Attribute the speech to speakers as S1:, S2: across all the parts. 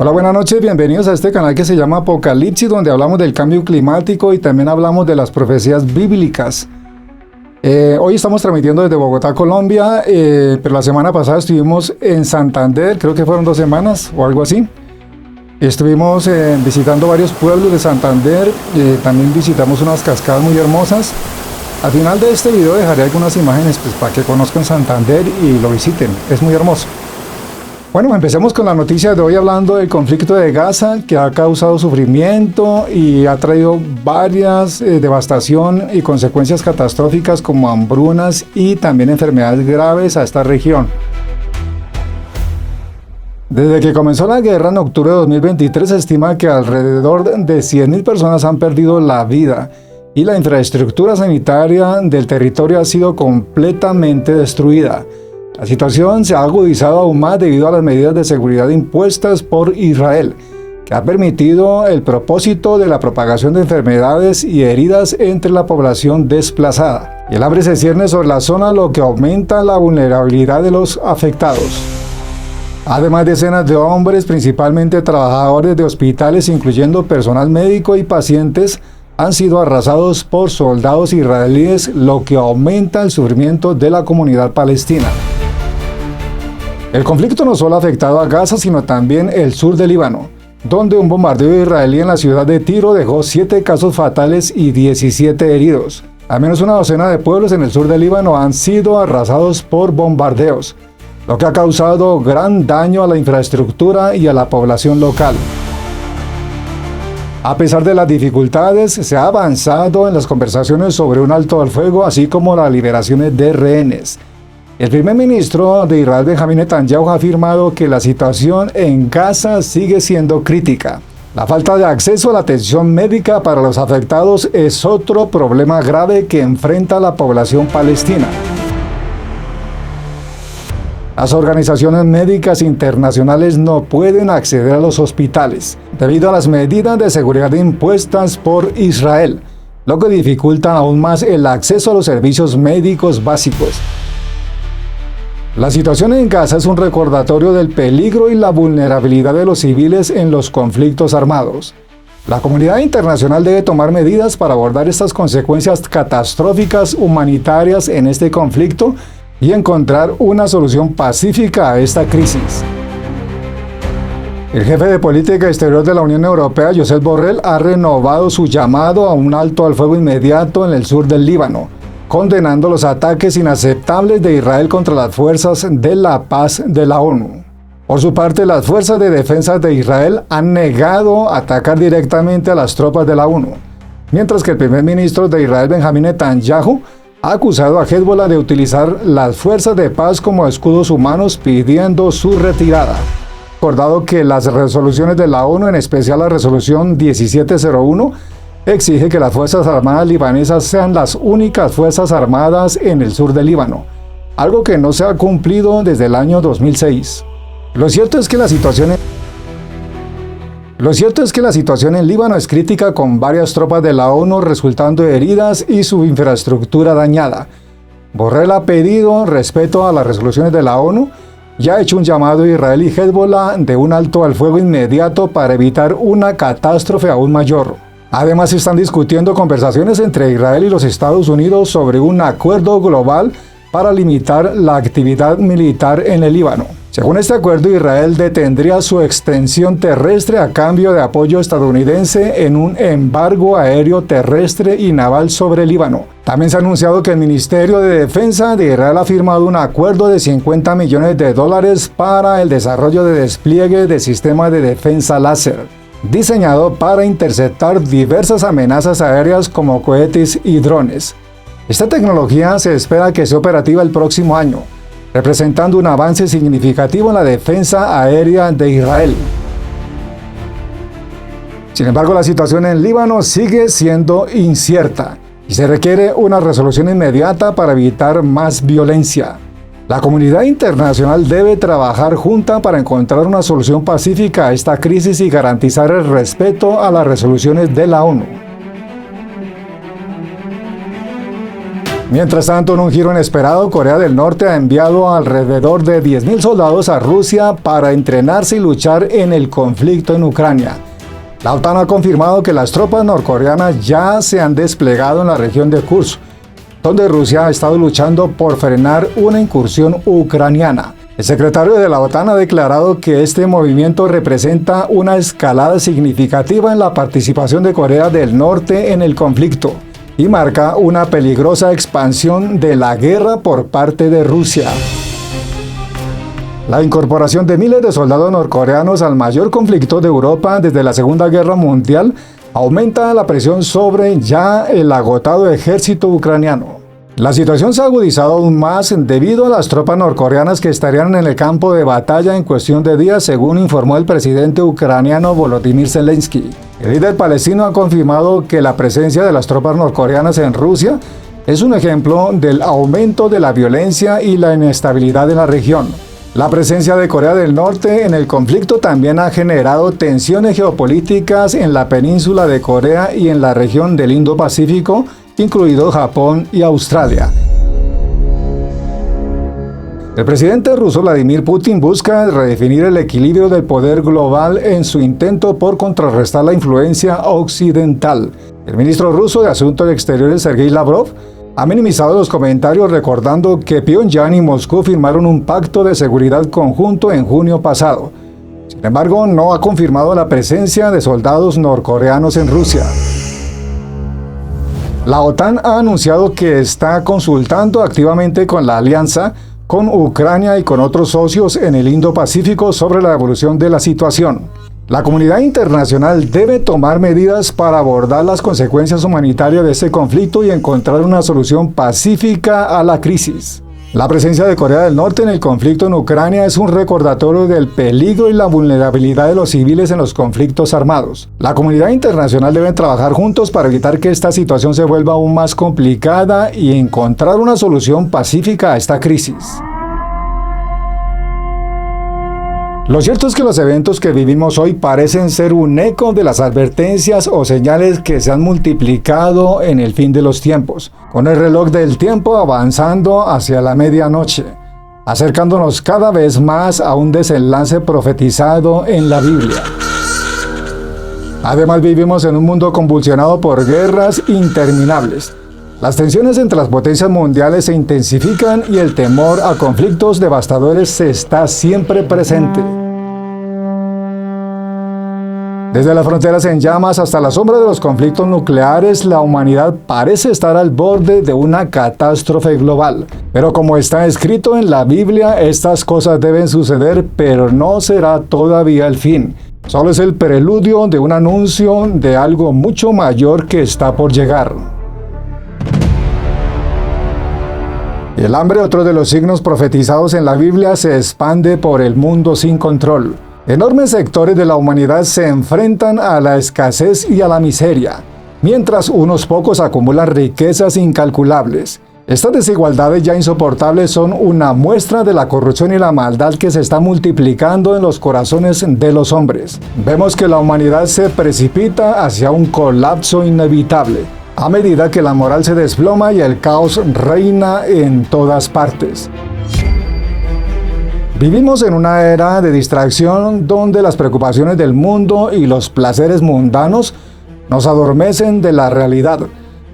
S1: Hola, buenas noches, bienvenidos a este canal que se llama Apocalipsis, donde hablamos del cambio climático y también hablamos de las profecías bíblicas. Hoy estamos transmitiendo desde Bogotá, Colombia, pero la semana pasada estuvimos en Santander, creo que fueron 2 semanas o algo así. Estuvimos visitando varios pueblos de Santander, también visitamos unas cascadas muy hermosas. Al final de este video dejaré algunas imágenes pues, para que conozcan Santander y lo visiten, es muy hermoso. Bueno, empecemos con la noticia de hoy hablando del conflicto de Gaza, que ha causado sufrimiento y ha traído varias devastación y consecuencias catastróficas como hambrunas y también enfermedades graves a esta región. Desde que comenzó la guerra en octubre de 2023 se estima que alrededor de 100.000 personas han perdido la vida y la infraestructura sanitaria del territorio ha sido completamente destruida. La situación se ha agudizado aún más debido a las medidas de seguridad impuestas por Israel, que ha permitido el propósito de la propagación de enfermedades y heridas entre la población desplazada. Y el hambre se cierne sobre la zona, lo que aumenta la vulnerabilidad de los afectados. Además, decenas de hombres, principalmente trabajadores de hospitales, incluyendo personal médico y pacientes, han sido arrasados por soldados israelíes, lo que aumenta el sufrimiento de la comunidad palestina. El conflicto no solo ha afectado a Gaza, sino también el sur del Líbano, donde un bombardeo israelí en la ciudad de Tiro dejó 7 casos fatales y 17 heridos. Al menos una docena de pueblos en el sur del Líbano han sido arrasados por bombardeos, lo que ha causado gran daño a la infraestructura y a la población local. A pesar de las dificultades, se ha avanzado en las conversaciones sobre un alto al fuego, así como las liberaciones de rehenes. El primer ministro de Israel, Benjamín Netanyahu, ha afirmado que la situación en Gaza sigue siendo crítica. La falta de acceso a la atención médica para los afectados es otro problema grave que enfrenta la población palestina. Las organizaciones médicas internacionales no pueden acceder a los hospitales debido a las medidas de seguridad impuestas por Israel, lo que dificulta aún más el acceso a los servicios médicos básicos. La situación en Gaza es un recordatorio del peligro y la vulnerabilidad de los civiles en los conflictos armados. La comunidad internacional debe tomar medidas para abordar estas consecuencias catastróficas humanitarias en este conflicto y encontrar una solución pacífica a esta crisis. El jefe de política exterior de la Unión Europea, Josep Borrell, ha renovado su llamado a un alto al fuego inmediato en el sur del Líbano, condenando los ataques inaceptables de Israel contra las fuerzas de la paz de la ONU. Por su parte, las fuerzas de defensa de Israel han negado atacar directamente a las tropas de la ONU, mientras que el primer ministro de Israel, Benjamín Netanyahu, ha acusado a Hezbollah de utilizar las fuerzas de paz como escudos humanos, pidiendo su retirada. Recordado que las resoluciones de la ONU, en especial la resolución 1701, exige que las Fuerzas Armadas libanesas sean las únicas Fuerzas Armadas en el sur del Líbano, algo que no se ha cumplido desde el año 2006. Lo cierto es que la situación en Líbano es crítica, con varias tropas de la ONU resultando heridas y su infraestructura dañada. Borrell ha pedido respeto a las resoluciones de la ONU y ha hecho un llamado a Israel y Hezbollah de un alto al fuego inmediato para evitar una catástrofe aún mayor. Además, se están discutiendo conversaciones entre Israel y los Estados Unidos sobre un acuerdo global para limitar la actividad militar en el Líbano. Según este acuerdo, Israel detendría su extensión terrestre a cambio de apoyo estadounidense en un embargo aéreo terrestre y naval sobre el Líbano. También se ha anunciado que el Ministerio de Defensa de Israel ha firmado un acuerdo de $50 millones para el desarrollo de despliegue de sistemas de defensa láser, diseñado para interceptar diversas amenazas aéreas como cohetes y drones. Esta tecnología se espera que sea operativa el próximo año, representando un avance significativo en la defensa aérea de Israel. Sin embargo, la situación en Líbano sigue siendo incierta y se requiere una resolución inmediata para evitar más violencia. La comunidad internacional debe trabajar junta para encontrar una solución pacífica a esta crisis y garantizar el respeto a las resoluciones de la ONU. Mientras tanto, en un giro inesperado, Corea del Norte ha enviado alrededor de 10.000 soldados a Rusia para entrenarse y luchar en el conflicto en Ucrania. La OTAN ha confirmado que las tropas norcoreanas ya se han desplegado en la región de Kursk, donde Rusia ha estado luchando por frenar una incursión ucraniana. El secretario de la OTAN ha declarado que este movimiento representa una escalada significativa en la participación de Corea del Norte en el conflicto y marca una peligrosa expansión de la guerra por parte de Rusia. La incorporación de miles de soldados norcoreanos al mayor conflicto de Europa desde la Segunda Guerra Mundial aumenta la presión sobre ya el agotado ejército ucraniano. La situación se ha agudizado aún más debido a las tropas norcoreanas que estarían en el campo de batalla en cuestión de días, según informó el presidente ucraniano Volodymyr Zelensky. El líder palestino ha confirmado que la presencia de las tropas norcoreanas en Rusia es un ejemplo del aumento de la violencia y la inestabilidad en la región. La presencia de Corea del Norte en el conflicto también ha generado tensiones geopolíticas en la península de Corea y en la región del Indo-Pacífico, incluido Japón y Australia. El presidente ruso Vladimir Putin busca redefinir el equilibrio del poder global en su intento por contrarrestar la influencia occidental. El ministro ruso de Asuntos Exteriores Sergei Lavrov ha minimizado los comentarios recordando que Pyongyang y Moscú firmaron un pacto de seguridad conjunto en junio pasado. Sin embargo, no ha confirmado la presencia de soldados norcoreanos en Rusia. La OTAN ha anunciado que está consultando activamente con la alianza, con Ucrania y con otros socios en el Indo-Pacífico sobre la evolución de la situación. La comunidad internacional debe tomar medidas para abordar las consecuencias humanitarias de este conflicto y encontrar una solución pacífica a la crisis. La presencia de Corea del Norte en el conflicto en Ucrania es un recordatorio del peligro y la vulnerabilidad de los civiles en los conflictos armados. La comunidad internacional debe trabajar juntos para evitar que esta situación se vuelva aún más complicada y encontrar una solución pacífica a esta crisis. Lo cierto es que los eventos que vivimos hoy parecen ser un eco de las advertencias o señales que se han multiplicado en el fin de los tiempos, con el reloj del tiempo avanzando hacia la medianoche, acercándonos cada vez más a un desenlace profetizado en la Biblia. Además, vivimos en un mundo convulsionado por guerras interminables. Las tensiones entre las potencias mundiales se intensifican y el temor a conflictos devastadores está siempre presente. Desde las fronteras en llamas hasta la sombra de los conflictos nucleares, la humanidad parece estar al borde de una catástrofe global. Pero como está escrito en la Biblia, estas cosas deben suceder, pero no será todavía el fin. Solo es el preludio de un anuncio de algo mucho mayor que está por llegar. El hambre, otro de los signos profetizados en la Biblia, se expande por el mundo sin control. Enormes sectores de la humanidad se enfrentan a la escasez y a la miseria, mientras unos pocos acumulan riquezas incalculables. Estas desigualdades ya insoportables son una muestra de la corrupción y la maldad que se está multiplicando en los corazones de los hombres. Vemos que la humanidad se precipita hacia un colapso inevitable, a medida que la moral se desploma y el caos reina en todas partes. Vivimos en una era de distracción donde las preocupaciones del mundo y los placeres mundanos nos adormecen de la realidad,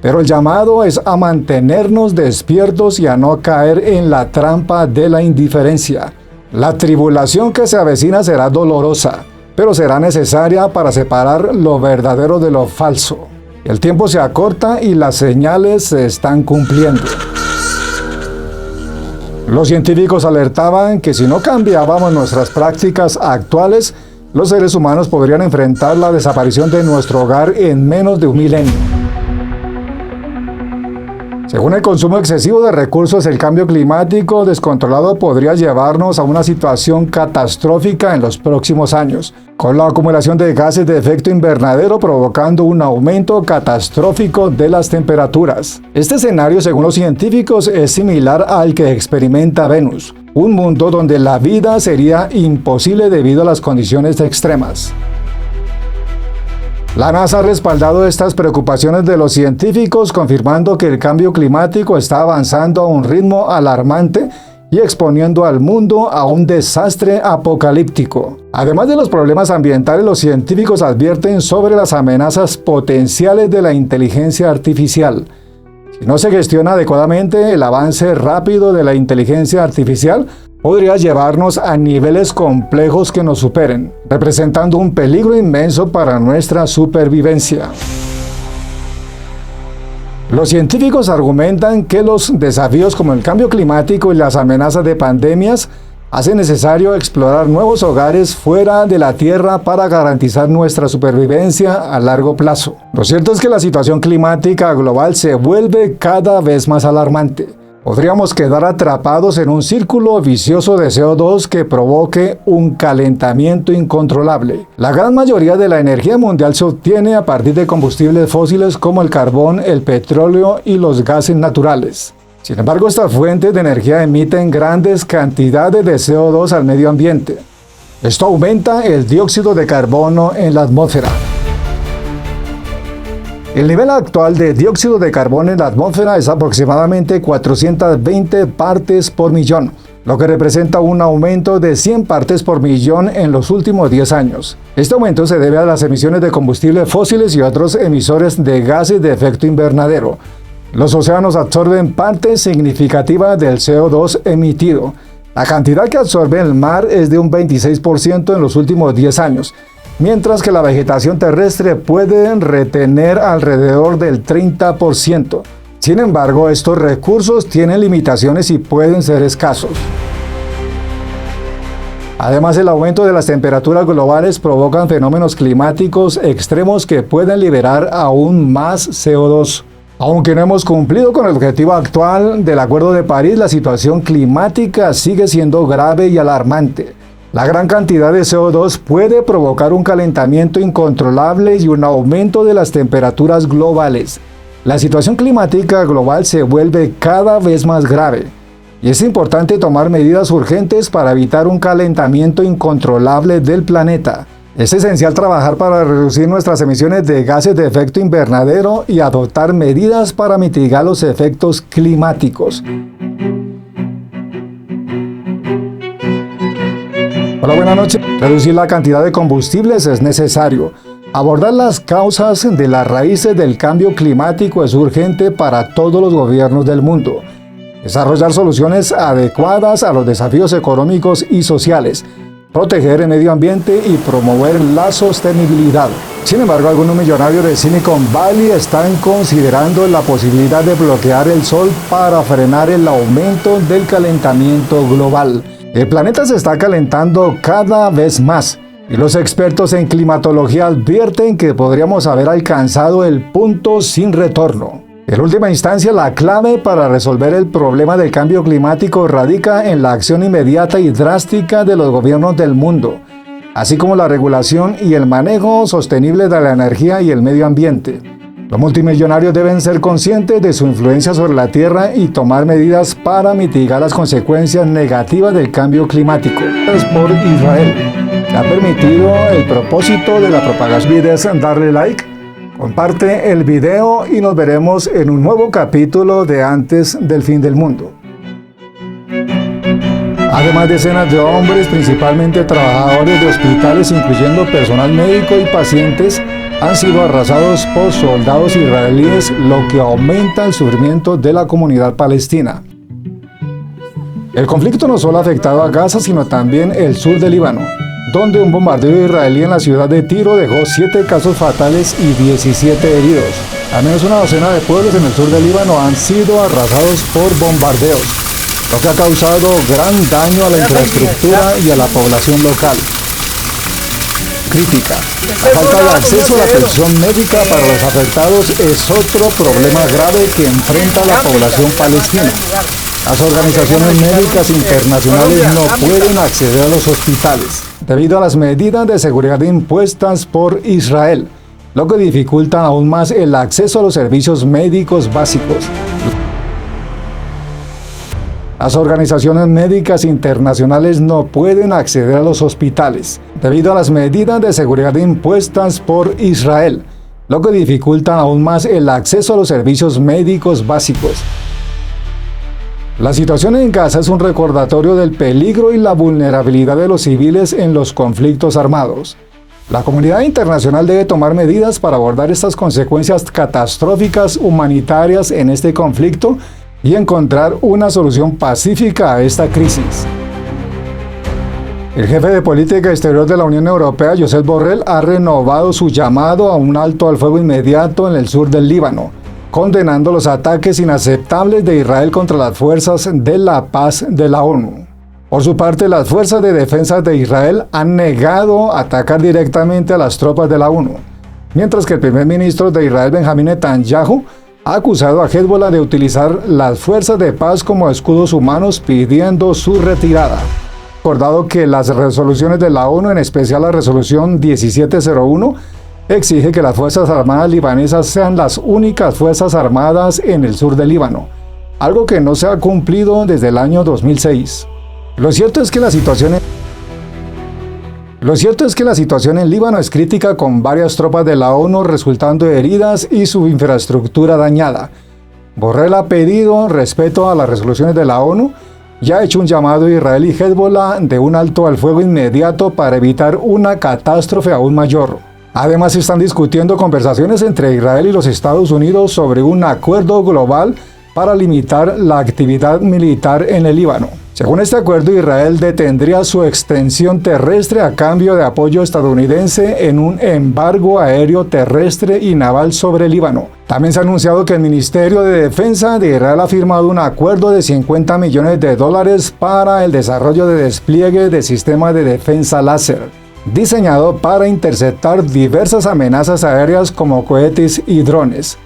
S1: pero el llamado es a mantenernos despiertos y a no caer en la trampa de la indiferencia. La tribulación que se avecina será dolorosa, pero será necesaria para separar lo verdadero de lo falso. El tiempo se acorta y las señales se están cumpliendo. Los científicos alertaban que si no cambiábamos nuestras prácticas actuales, los seres humanos podrían enfrentar la desaparición de nuestro hogar en menos de un milenio. Según el consumo excesivo de recursos, el cambio climático descontrolado podría llevarnos a una situación catastrófica en los próximos años, con la acumulación de gases de efecto invernadero provocando un aumento catastrófico de las temperaturas. Este escenario, según los científicos, es similar al que experimenta Venus, un mundo donde la vida sería imposible debido a las condiciones extremas. La NASA ha respaldado estas preocupaciones de los científicos, confirmando que el cambio climático está avanzando a un ritmo alarmante y exponiendo al mundo a un desastre apocalíptico. Además de los problemas ambientales, los científicos advierten sobre las amenazas potenciales de la inteligencia artificial. Si no se gestiona adecuadamente, el avance rápido de la inteligencia artificial podría llevarnos a niveles complejos que nos superen, representando un peligro inmenso para nuestra supervivencia. Los científicos argumentan que los desafíos como el cambio climático y las amenazas de pandemias hacen necesario explorar nuevos hogares fuera de la Tierra para garantizar nuestra supervivencia a largo plazo. Lo cierto es que la situación climática global se vuelve cada vez más alarmante. Podríamos quedar atrapados en un círculo vicioso de CO2 que provoque un calentamiento incontrolable. La gran mayoría de la energía mundial se obtiene a partir de combustibles fósiles como el carbón, el petróleo y los gases naturales. Sin embargo, estas fuentes de energía emiten grandes cantidades de CO2 al medio ambiente. Esto aumenta el dióxido de carbono en la atmósfera. El nivel actual de dióxido de carbono en la atmósfera es aproximadamente 420 partes por millón, lo que representa un aumento de 100 partes por millón en los últimos 10 años. Este aumento se debe a las emisiones de combustibles fósiles y otros emisores de gases de efecto invernadero. Los océanos absorben parte significativa del CO2 emitido. La cantidad que absorbe el mar es de un 26% en los últimos 10 años. Mientras que la vegetación terrestre puede retener alrededor del 30%. Sin embargo, estos recursos tienen limitaciones y pueden ser escasos. Además, el aumento de las temperaturas globales provocan fenómenos climáticos extremos que pueden liberar aún más CO2. Aunque no hemos cumplido con el objetivo actual del Acuerdo de París, la situación climática sigue siendo grave y alarmante. La gran cantidad de CO2 puede provocar un calentamiento incontrolable y un aumento de las temperaturas globales. La situación climática global se vuelve cada vez más grave, y es importante tomar medidas urgentes para evitar un calentamiento incontrolable del planeta. Es esencial trabajar para reducir nuestras emisiones de gases de efecto invernadero y adoptar medidas para mitigar los efectos climáticos. Hola, buenas noches. Reducir la cantidad de combustibles es necesario. Abordar las causas de las raíces del cambio climático es urgente para todos los gobiernos del mundo. Desarrollar soluciones adecuadas a los desafíos económicos y sociales. Proteger el medio ambiente y promover la sostenibilidad. Sin embargo, algunos millonarios de Silicon Valley están considerando la posibilidad de bloquear el sol para frenar el aumento del calentamiento global. El planeta se está calentando cada vez más y los expertos en climatología advierten que podríamos haber alcanzado el punto sin retorno. En última instancia, la clave para resolver el problema del cambio climático radica en la acción inmediata y drástica de los gobiernos del mundo, así como la regulación y el manejo sostenible de la energía y el medio ambiente. Los multimillonarios deben ser conscientes de su influencia sobre la Tierra y tomar medidas para mitigar las consecuencias negativas del cambio climático. Es por Israel. ¿Te ha permitido el propósito de la propagación? No olvides darle like, comparte el video y nos veremos en un nuevo capítulo de Antes del Fin del Mundo. Además, decenas de hombres, principalmente trabajadores de hospitales, incluyendo personal médico y pacientes, han sido arrasados por soldados israelíes, lo que aumenta el sufrimiento de la comunidad palestina. El conflicto no solo ha afectado a Gaza, sino también el sur del Líbano, donde un bombardeo israelí en la ciudad de Tiro dejó 7 casos fatales y 17 heridos. Al menos una docena de pueblos en el sur del Líbano han sido arrasados por bombardeos, lo que ha causado gran daño a la infraestructura y a la población local. Crítica. La falta de acceso a la atención médica para los afectados es otro problema grave que enfrenta la población palestina. Las organizaciones médicas internacionales no pueden acceder a los hospitales debido a las medidas de seguridad impuestas por Israel, lo que dificulta aún más el acceso a los servicios médicos básicos. Las organizaciones médicas internacionales no pueden acceder a los hospitales debido a las medidas de seguridad impuestas por Israel, lo que dificulta aún más el acceso a los servicios médicos básicos. La situación en Gaza es un recordatorio del peligro y la vulnerabilidad de los civiles en los conflictos armados. La comunidad internacional debe tomar medidas para abordar estas consecuencias catastróficas humanitarias en este conflicto y encontrar una solución pacífica a esta crisis. El jefe de política exterior de la Unión Europea, Josep Borrell, ha renovado su llamado a un alto al fuego inmediato en el sur del Líbano, condenando los ataques inaceptables de Israel contra las fuerzas de la paz de la ONU. Por su parte, las fuerzas de defensa de Israel han negado atacar directamente a las tropas de la ONU, mientras que el primer ministro de Israel, Benjamín Netanyahu, ha acusado a Hezbollah de utilizar las fuerzas de paz como escudos humanos, pidiendo su retirada. Recordado que las resoluciones de la ONU, en especial la resolución 1701, exige que las Fuerzas Armadas libanesas sean las únicas Fuerzas Armadas en el sur del Líbano, algo que no se ha cumplido desde el año 2006. Lo cierto es que la situación en Líbano es crítica, con varias tropas de la ONU resultando heridas y su infraestructura dañada. Borrell ha pedido respeto a las resoluciones de la ONU y ha hecho un llamado a Israel y Hezbollah de un alto al fuego inmediato para evitar una catástrofe aún mayor. Además, se están discutiendo conversaciones entre Israel y los Estados Unidos sobre un acuerdo global para limitar la actividad militar en el Líbano. Según este acuerdo, Israel detendría su extensión terrestre a cambio de apoyo estadounidense en un embargo aéreo, terrestre y naval sobre el Líbano. También se ha anunciado que el Ministerio de Defensa de Israel ha firmado un acuerdo de $50 millones para el desarrollo de despliegue de sistemas de defensa láser, diseñado para interceptar diversas amenazas aéreas como cohetes y drones.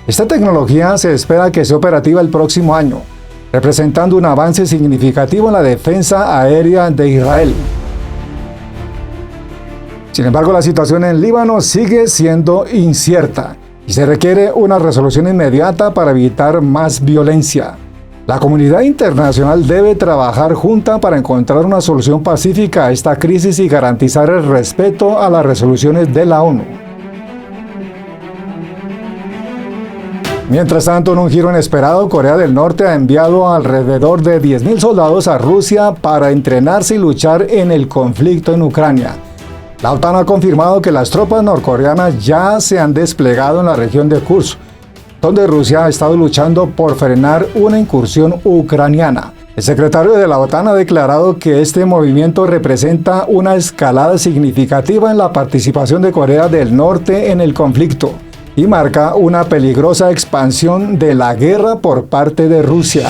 S1: Esta tecnología se espera que sea operativa el próximo año, representando un avance significativo en la defensa aérea de Israel. Sin embargo, la situación en Líbano sigue siendo incierta y se requiere una resolución inmediata para evitar más violencia. La comunidad internacional debe trabajar junta para encontrar una solución pacífica a esta crisis y garantizar el respeto a las resoluciones de la ONU. Mientras tanto, en un giro inesperado, Corea del Norte ha enviado alrededor de 10.000 soldados a Rusia para entrenarse y luchar en el conflicto en Ucrania. La OTAN ha confirmado que las tropas norcoreanas ya se han desplegado en la región de Kursk, donde Rusia ha estado luchando por frenar una incursión ucraniana. El secretario de la OTAN ha declarado que este movimiento representa una escalada significativa en la participación de Corea del Norte en el conflicto y marca una peligrosa expansión de la guerra por parte de Rusia.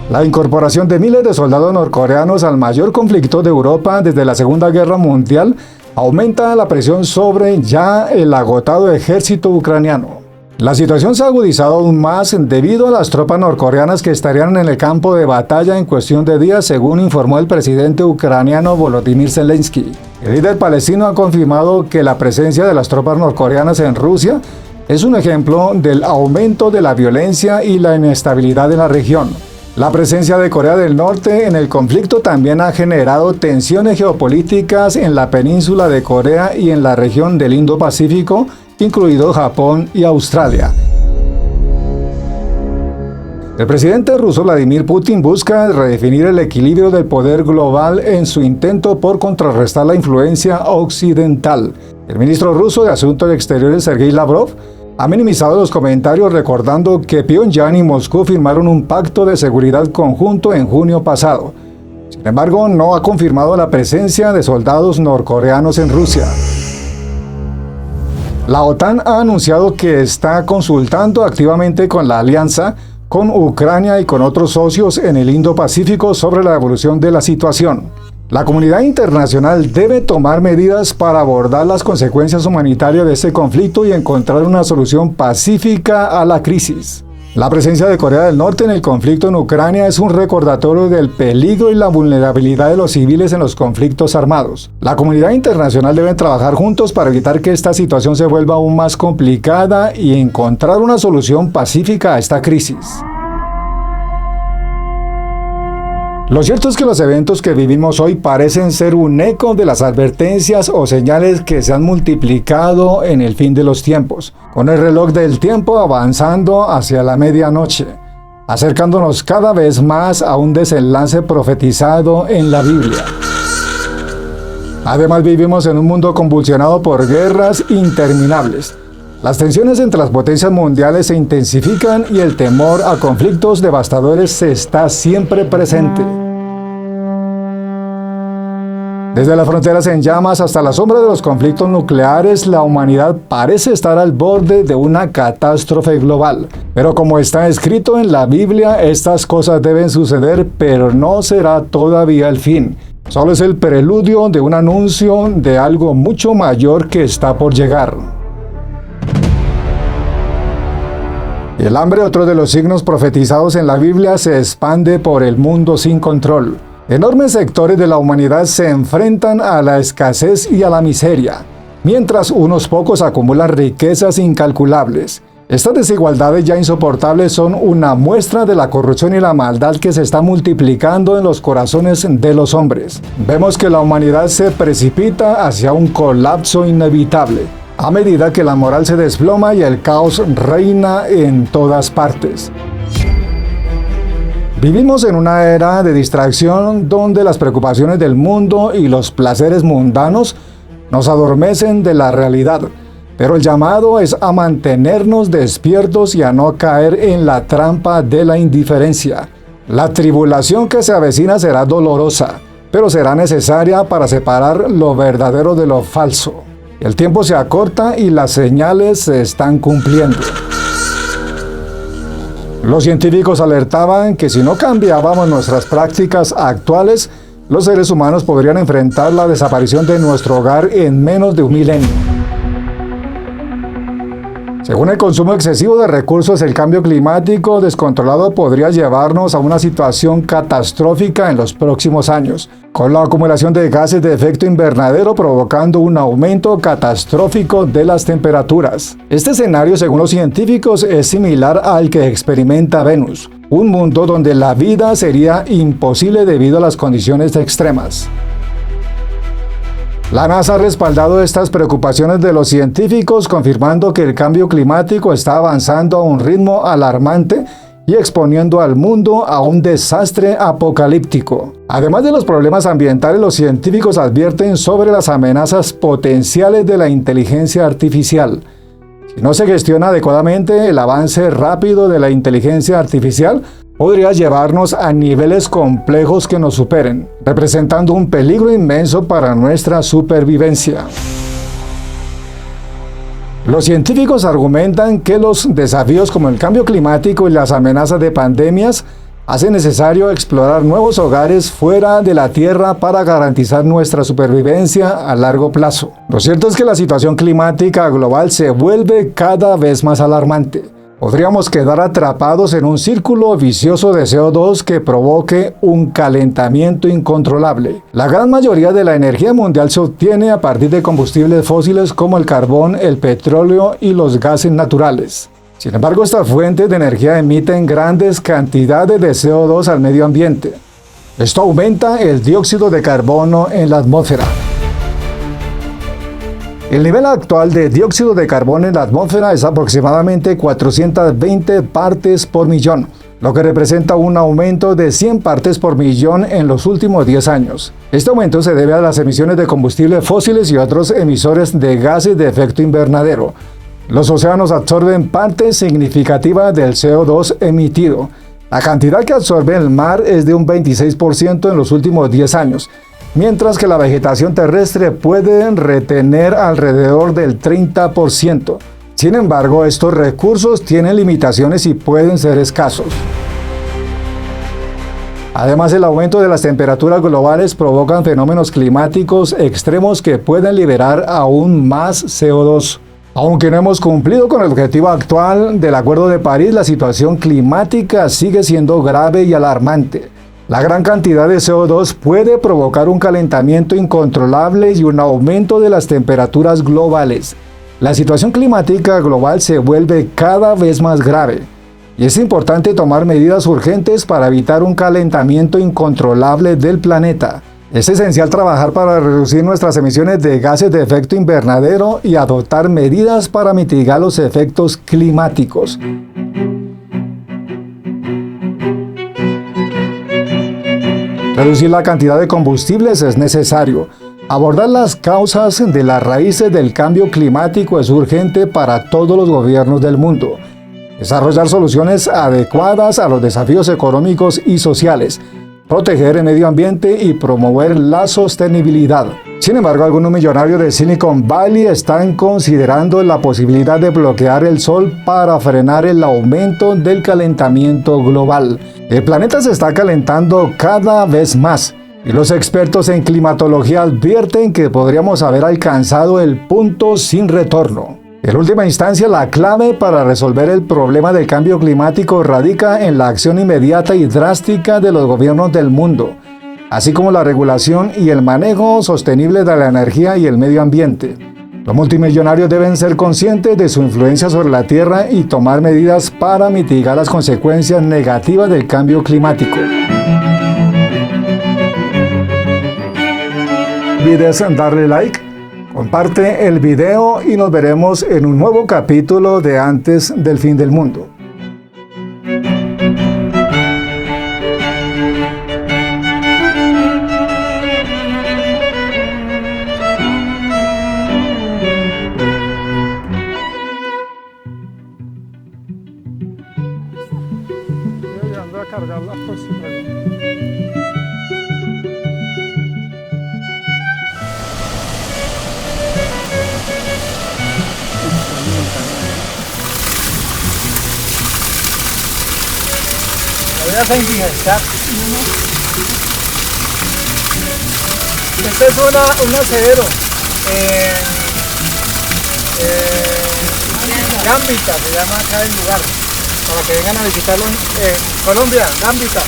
S1: La incorporación de miles de soldados norcoreanos al mayor conflicto de Europa desde la Segunda Guerra Mundial aumenta la presión sobre ya el agotado ejército ucraniano. La situación se ha agudizado aún más debido a las tropas norcoreanas que estarían en el campo de batalla en cuestión de días, según informó el presidente ucraniano Volodymyr Zelensky. El líder palestino ha confirmado que la presencia de las tropas norcoreanas en Rusia es un ejemplo del aumento de la violencia y la inestabilidad en la región. La presencia de Corea del Norte en el conflicto también ha generado tensiones geopolíticas en la península de Corea y en la región del Indo-Pacífico, incluido Japón y Australia. El presidente ruso Vladimir Putin busca redefinir el equilibrio del poder global en su intento por contrarrestar la influencia occidental. El ministro ruso de Asuntos Exteriores, Sergei Lavrov, ha minimizado los comentarios, recordando que Pyongyang y Moscú firmaron un pacto de seguridad conjunto en junio pasado. Sin embargo, no ha confirmado la presencia de soldados norcoreanos en Rusia. La OTAN ha anunciado que está consultando activamente con la alianza, con Ucrania y con otros socios en el Indo-Pacífico sobre la evolución de la situación. La comunidad internacional debe tomar medidas para abordar las consecuencias humanitarias de este conflicto y encontrar una solución pacífica a la crisis. La presencia de Corea del Norte en el conflicto en Ucrania es un recordatorio del peligro y la vulnerabilidad de los civiles en los conflictos armados. La comunidad internacional debe trabajar juntos para evitar que esta situación se vuelva aún más complicada y encontrar una solución pacífica a esta crisis. Lo cierto es que los eventos que vivimos hoy parecen ser un eco de las advertencias o señales que se han multiplicado en el fin de los tiempos, con el reloj del tiempo avanzando hacia la medianoche, acercándonos cada vez más a un desenlace profetizado en la Biblia. Además, vivimos en un mundo convulsionado por guerras interminables. Las tensiones entre las potencias mundiales se intensifican y el temor a conflictos devastadores está siempre presente. Desde las fronteras en llamas hasta la sombra de los conflictos nucleares, la humanidad parece estar al borde de una catástrofe global. Pero como está escrito en la Biblia, estas cosas deben suceder, pero no será todavía el fin. Solo es el preludio de un anuncio de algo mucho mayor que está por llegar. El hambre, otro de los signos profetizados en la Biblia, se expande por el mundo sin control. Enormes sectores de la humanidad se enfrentan a la escasez y a la miseria, mientras unos pocos acumulan riquezas incalculables. Estas desigualdades ya insoportables son una muestra de la corrupción y la maldad que se está multiplicando en los corazones de los hombres. Vemos que la humanidad se precipita hacia un colapso inevitable, a medida que la moral se desploma y el caos reina en todas partes. Vivimos en una era de distracción donde las preocupaciones del mundo y los placeres mundanos nos adormecen de la realidad, pero el llamado es a mantenernos despiertos y a no caer en la trampa de la indiferencia. La tribulación que se avecina será dolorosa, pero será necesaria para separar lo verdadero de lo falso. El tiempo se acorta y las señales se están cumpliendo. Los científicos alertaban que si no cambiábamos nuestras prácticas actuales, los seres humanos podrían enfrentar la desaparición de nuestro hogar en menos de un milenio. Según el consumo excesivo de recursos, el cambio climático descontrolado podría llevarnos a una situación catastrófica en los próximos años, con la acumulación de gases de efecto invernadero provocando un aumento catastrófico de las temperaturas. Este escenario, según los científicos, es similar al que experimenta Venus, un mundo donde la vida sería imposible debido a las condiciones extremas. La NASA ha respaldado estas preocupaciones de los científicos, confirmando que el cambio climático está avanzando a un ritmo alarmante y exponiendo al mundo a un desastre apocalíptico. Además de los problemas ambientales, los científicos advierten sobre las amenazas potenciales de la inteligencia artificial. Si no se gestiona adecuadamente, el avance rápido de la inteligencia artificial podría llevarnos a niveles complejos que nos superen, representando un peligro inmenso para nuestra supervivencia. Los científicos argumentan que los desafíos como el cambio climático y las amenazas de pandemias hacen necesario explorar nuevos hogares fuera de la Tierra para garantizar nuestra supervivencia a largo plazo. Lo cierto es que la situación climática global se vuelve cada vez más alarmante. Podríamos quedar atrapados en un círculo vicioso de CO2 que provoque un calentamiento incontrolable. La gran mayoría de la energía mundial se obtiene a partir de combustibles fósiles como el carbón, el petróleo y los gases naturales. Sin embargo, estas fuentes de energía emiten grandes cantidades de CO2 al medio ambiente. Esto aumenta el dióxido de carbono en la atmósfera. El nivel actual de dióxido de carbono en la atmósfera es aproximadamente 420 partes por millón, lo que representa un aumento de 100 partes por millón en los últimos 10 años. Este aumento se debe a las emisiones de combustibles fósiles y otros emisores de gases de efecto invernadero. Los océanos absorben parte significativa del CO2 emitido. La cantidad que absorbe el mar es de un 26% en los últimos 10 años. Mientras que la vegetación terrestre puede retener alrededor del 30%. Sin embargo, estos recursos tienen limitaciones y pueden ser escasos. Además, el aumento de las temperaturas globales provocan fenómenos climáticos extremos que pueden liberar aún más CO2. Aunque no hemos cumplido con el objetivo actual del Acuerdo de París, la situación climática sigue siendo grave y alarmante. La gran cantidad de CO2 puede provocar un calentamiento incontrolable y un aumento de las temperaturas globales. La situación climática global se vuelve cada vez más grave. y es importante tomar medidas urgentes para evitar un calentamiento incontrolable del planeta. Es esencial trabajar para reducir nuestras emisiones de gases de efecto invernadero y adoptar medidas para mitigar los efectos climáticos. Reducir la cantidad de combustibles es necesario. Abordar las causas de las raíces del cambio climático es urgente para todos los gobiernos del mundo. Desarrollar soluciones adecuadas a los desafíos económicos y sociales. Proteger el medio ambiente y promover la sostenibilidad. Sin embargo, algunos millonarios de Silicon Valley están considerando la posibilidad de bloquear el sol para frenar el aumento del calentamiento global. El planeta se está calentando cada vez más y los expertos en climatología advierten que podríamos haber alcanzado el punto sin retorno. En última instancia, la clave para resolver el problema del cambio climático radica en la acción inmediata y drástica de los gobiernos del mundo, así como la regulación y el manejo sostenible de la energía y el medio ambiente. Los multimillonarios deben ser conscientes de su influencia sobre la Tierra y tomar medidas para mitigar las consecuencias negativas del cambio climático. No olvides darle like, comparte el video y nos veremos en un nuevo capítulo de Antes del Fin del Mundo. Voy a cargar las cositas. Voy a indigestar. Este es un acedero Gambita, se llama acá el lugar, para que vengan a visitarlo en Colombia, Gambita.